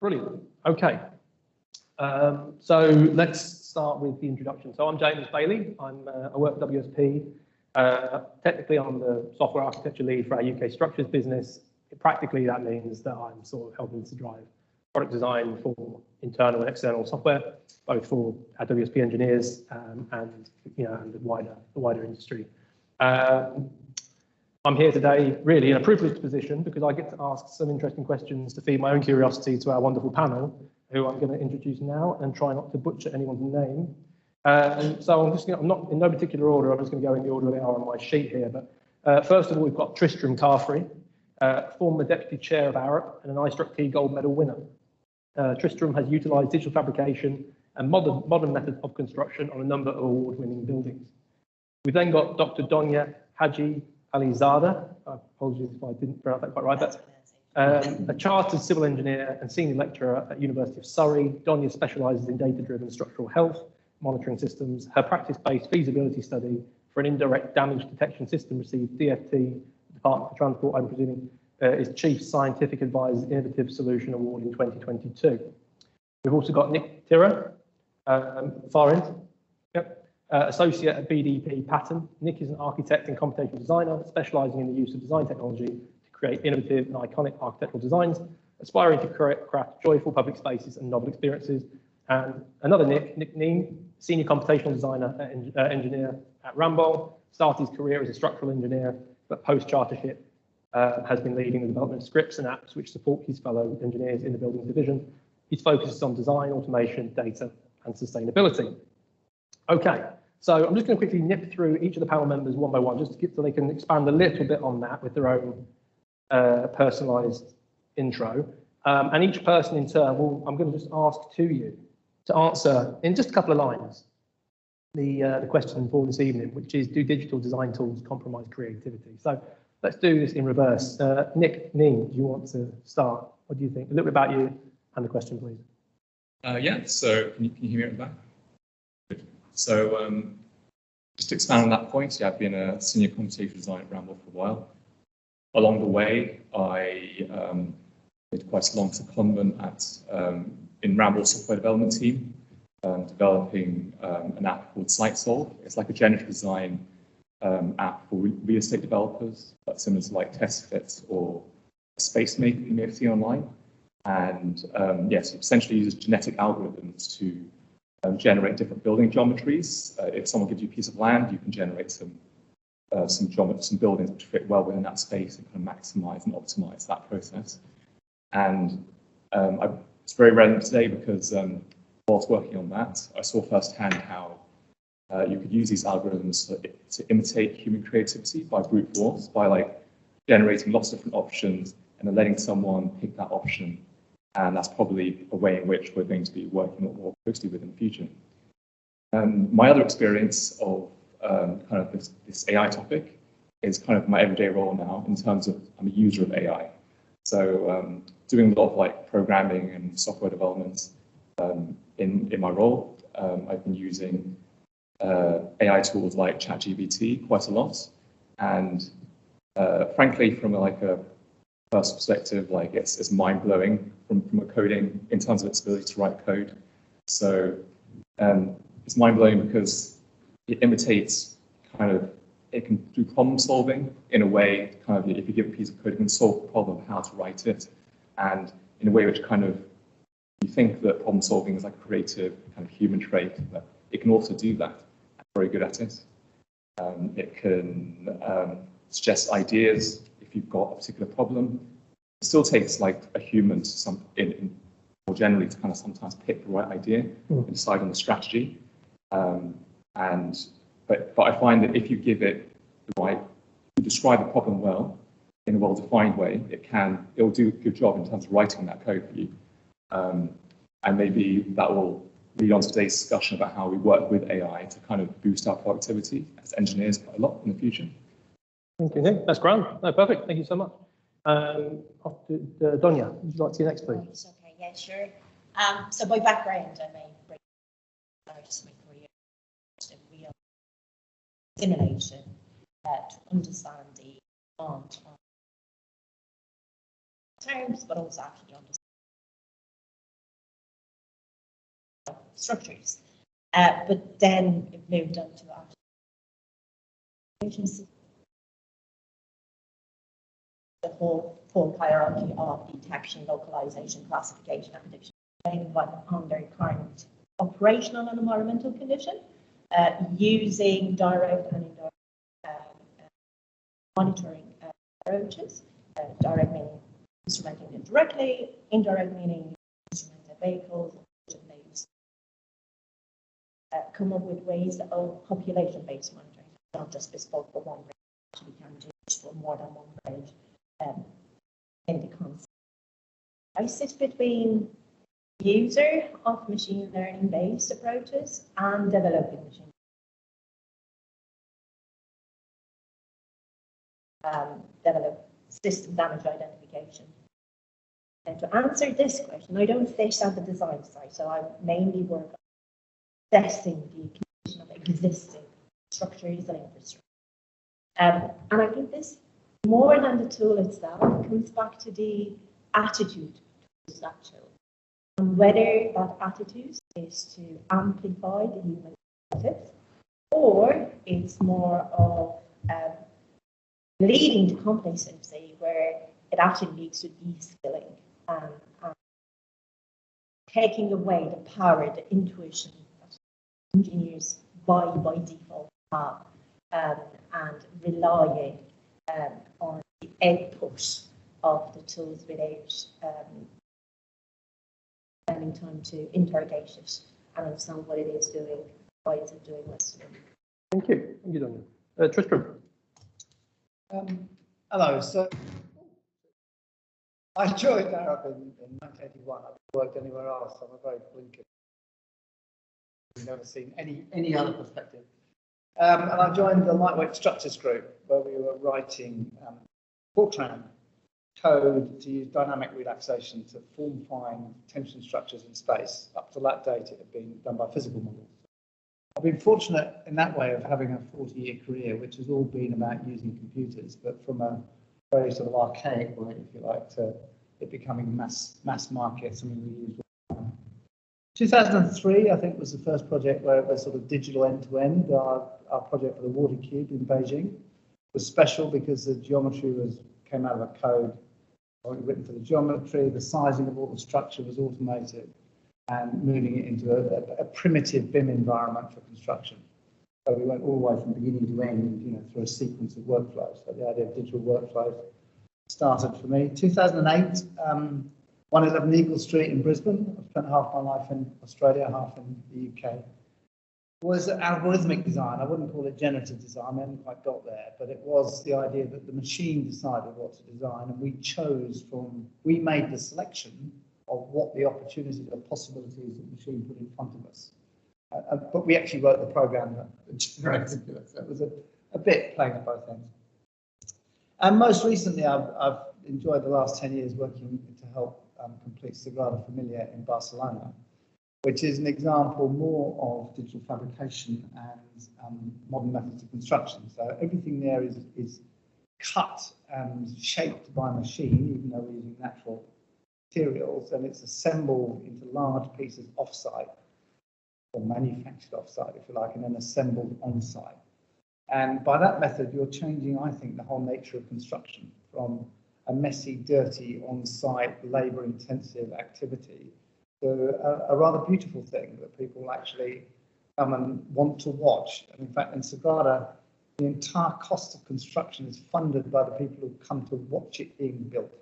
Brilliant. Okay. So let's start with the introduction. So I'm James Bailey. I work at WSP. Technically, I'm the software architecture lead for our UK structures business. Practically, that means that I'm sort of helping to drive product design for internal and external software, both for our WSP engineers and the wider industry. I'm here today really in a privileged position because I get to ask some interesting questions to feed my own curiosity to our wonderful panel, who I'm going to introduce now and try not to butcher anyone's name. So I'm not in no particular order. I'm just going to go in the order they are on my sheet here. But first of all, we've got Tristram Carfrey, former deputy chair of Arup and an iStruct Gold Medal winner. Tristram has utilised digital fabrication and modern methods of construction on a number of award-winning buildings. We've then got Dr. Donya Haji Alizada. Apologies if I didn't pronounce that quite right. But a chartered civil engineer and senior lecturer at University of Surrey. Donya specialises in data-driven structural health monitoring systems. Her practice-based feasibility study for an indirect damage detection system received DFT, Department for Transport, I'm presuming, is Chief Scientific Advisor's Innovative Solution Award in 2022. We've also got Nick Tira, far end. Yep. Associate at BDP Pattern. Nick is an architect and computational designer specialising in the use of design technology to create innovative and iconic architectural designs, aspiring to craft joyful public spaces and novel experiences. And another Nick Neem, senior computational designer and engineer at Ramboll, started his career as a structural engineer, but post-chartership has been leading the development of scripts and apps which support his fellow engineers in the buildings division. His focus is on design, automation, data, and sustainability. Okay, so I'm just going to quickly nip through each of the panel members one by one, just to get so they can expand a little bit on that with their own personalised intro. And each person in turn, I'm going to just ask you to answer in just a couple of lines the question for this evening, which is, do digital design tools compromise creativity? So let's do this in reverse. Nick Neem, do you want to start? What do you think? A little bit about you and the question, please. Yeah, so can you hear me at the back? Good. So just to expand on that point, yeah, I've been a senior computational designer at Ramboll for a while. Along the way, I did quite a long secondment in Ramboll software development team, developing an app called SiteSolve. It's like a generative design app for real estate developers, but similar to like TestFit or SpaceMaker you may have seen online. And yes, it essentially uses genetic algorithms to generate different building geometries. If someone gives you a piece of land, you can generate some buildings which fit well within that space and kind of maximize and optimize that process. And it's very relevant today because whilst working on that, I saw firsthand how you could use these algorithms to imitate human creativity by brute force, by like generating lots of different options and then letting someone pick that option. And that's probably a way in which we're going to be working a lot more closely with in the future. My other experience of kind of this AI topic is kind of my everyday role now in terms of I'm a user of AI. So doing a lot of like programming and software development in my role. I've been using AI tools like ChatGPT quite a lot. And frankly, from like a first perspective, like it's mind-blowing from a coding in terms of its ability to write code. So it's mind-blowing because it imitates it can do problem solving in a way, kind of if you give a piece of code, it can solve the problem of how to write it. And in a way which kind of, you think that problem solving is like a creative kind of human trait, but it can also do that. I'm very good at it. It can suggest ideas if you've got a particular problem. It still takes like a human more generally to kind of sometimes pick the right idea and decide on the strategy. But I find that if you give it the right, you describe the problem well in a well-defined way, it'll do a good job in terms of writing that code for you. And maybe that will lead on to today's discussion about how we work with AI to kind of boost our productivity as engineers quite a lot in the future. Thank you, Nick. That's grand. No, perfect. Thank you so much. Donya, would you like to see next, please? Okay, yeah, sure. So my background, I may bring just my career to real simulation to understand the amount of terms, but also actually understand structures. But then it moved on to the whole full hierarchy of detection, localization, classification, and prediction, under current operational and environmental condition, using direct and indirect monitoring approaches. Direct meaning instrumenting it directly, indirect meaning instrumented vehicles, come up with ways of population-based monitoring, not just bespoke for one range, actually can do it for more than one range in the concept. I sit between user of machine learning-based approaches and developing machine develop system damage identification. And to answer this question, I don't sit at the design side, so I mainly work on assessing the condition of existing structures and infrastructure. And I think this, more than the tool itself, comes back to the attitude towards that tool. And whether that attitude is to amplify the human benefits, or it's more of leading to complacency, where it actually leads to de-skilling and taking away the power, the intuition that engineers by default have, and relying on the output of the tools without spending time to interrogate it and understand what it is doing, why is it doing what's doing. Thank you, Daniel. Tristram. Hello. So I joined Arup in 1981. I haven't worked anywhere else. I'm a very blinkered. I've never seen any other perspective. And I joined the lightweight structures group, where we were writing Fortran code to use dynamic relaxation to form-find tension structures in space. Up to that date, it had been done by physical models. I've been fortunate in that way of having a 40-year career, which has all been about using computers, but from a very sort of archaic way, if you like, to it becoming mass market, something we use. 2003, I think, was the first project where it was sort of digital end-to-end. Our project for the Water Cube in Beijing was special because the geometry came out of a code written for the geometry. The sizing of all the structure was automated, and moving it into a primitive BIM environment for construction. So we went all the way from beginning to end, through a sequence of workflows. So the idea of digital workflows started for me. 2008, 111 Eagle Street in Brisbane. I've spent half my life in Australia, half in the UK. It was algorithmic design. I wouldn't call it generative design. I haven't quite got there, but it was the idea that the machine decided what to design, and we made the selection of what the opportunities or possibilities that the machine put in front of us. But we actually wrote the program that generated it. So it was a bit playing at both ends. And most recently, I've enjoyed the last 10 years working to help complete Sagrada Familia in Barcelona, which is an example more of digital fabrication and modern methods of construction. So everything there is cut and shaped by machine, even though we're using natural materials, and it's assembled into large pieces off-site, or manufactured off-site, if you like, and then assembled on-site. And by that method, you're changing, I think, the whole nature of construction from a messy, dirty, on-site, labour-intensive activity to a rather beautiful thing that people actually come and want to watch. And in fact, in Sagrada, the entire cost of construction is funded by the people who come to watch it being built.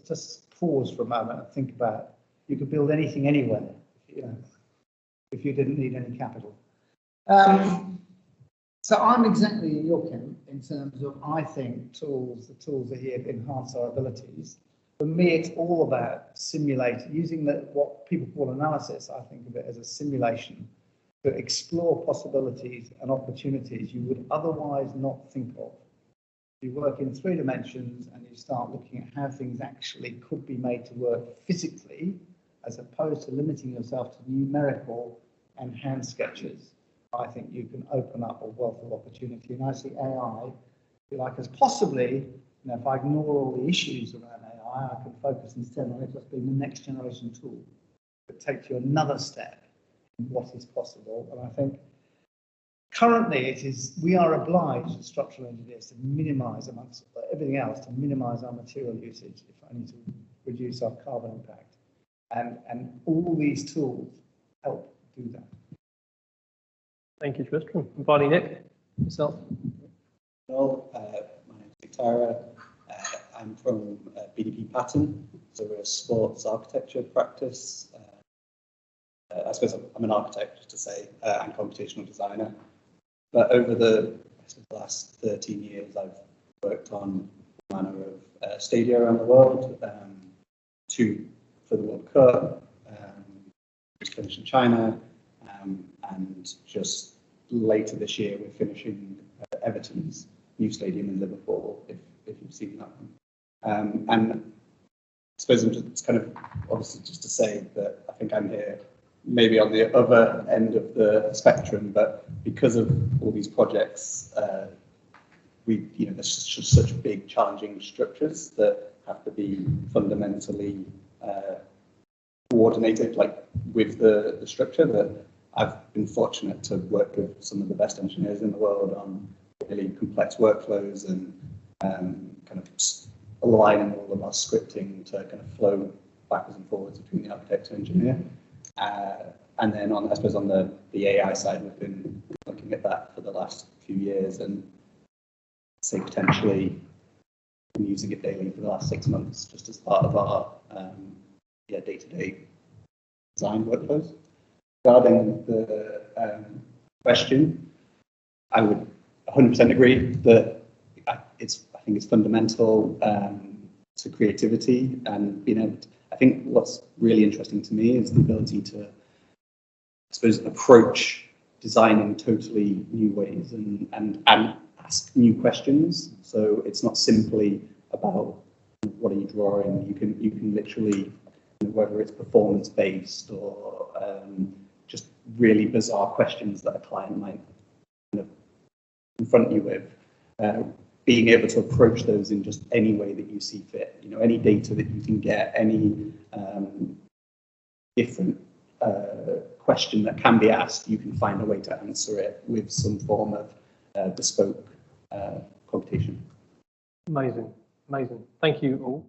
Just pause for a moment and think about it. You could build anything anywhere, if you didn't need any capital. So I'm exactly in your camp in terms of, I think, the tools are here to enhance our abilities. For me, it's all about using what people call analysis. I think of it as a simulation to explore possibilities and opportunities you would otherwise not think of. You work in 3 dimensions and you start looking at how things actually could be made to work physically, as opposed to limiting yourself to numerical and hand sketches. I think you can open up a wealth of opportunity. And I see AI, if you like, as possibly, if I ignore all the issues around AI, I can focus instead on it just being the next generation tool that takes you another step in what is possible. And I think currently we are obliged as structural engineers to minimise, amongst everything else, to minimise our material usage, if only to reduce our carbon impact. And all these tools help do that. Thank you, Tristram. And finally, Nick, yourself. Well, my name's Nick Tyra. I'm from BDP Pattern, so we're a sports architecture practice. I suppose I'm an architect, just to say, and computational designer. But over the last 13 years, I've worked on a manner of stadia around the world, 2 for the World Cup, just finished in China, and just later this year, we're finishing Everton's new stadium in Liverpool, if you've seen that one. And I suppose it's kind of obviously just to say that I think I'm here maybe on the other end of the spectrum, but because of all these projects, there's just such big, challenging structures that have to be fundamentally coordinated, like with the structure, that I've been fortunate to work with some of the best engineers in the world on really complex workflows and kind of aligning all of our scripting to kind of flow backwards and forwards between the architect and engineer. And then on the AI side, we've been looking at that for the last few years, and say potentially been using it daily for the last 6 months, just as part of our day-to-day design workflows. Regarding the question, I would 100% agree that I think it's fundamental to creativity and being able to. I think what's really interesting to me is the ability to, I suppose, approach design in totally new ways and ask new questions. So it's not simply about what are you drawing. You can literally, whether it's performance based or just really bizarre questions that a client might kind of confront you with, being able to approach those in just any way that you see fit. Any data that you can get, any different question that can be asked, you can find a way to answer it with some form of bespoke computation. Amazing. Thank you all.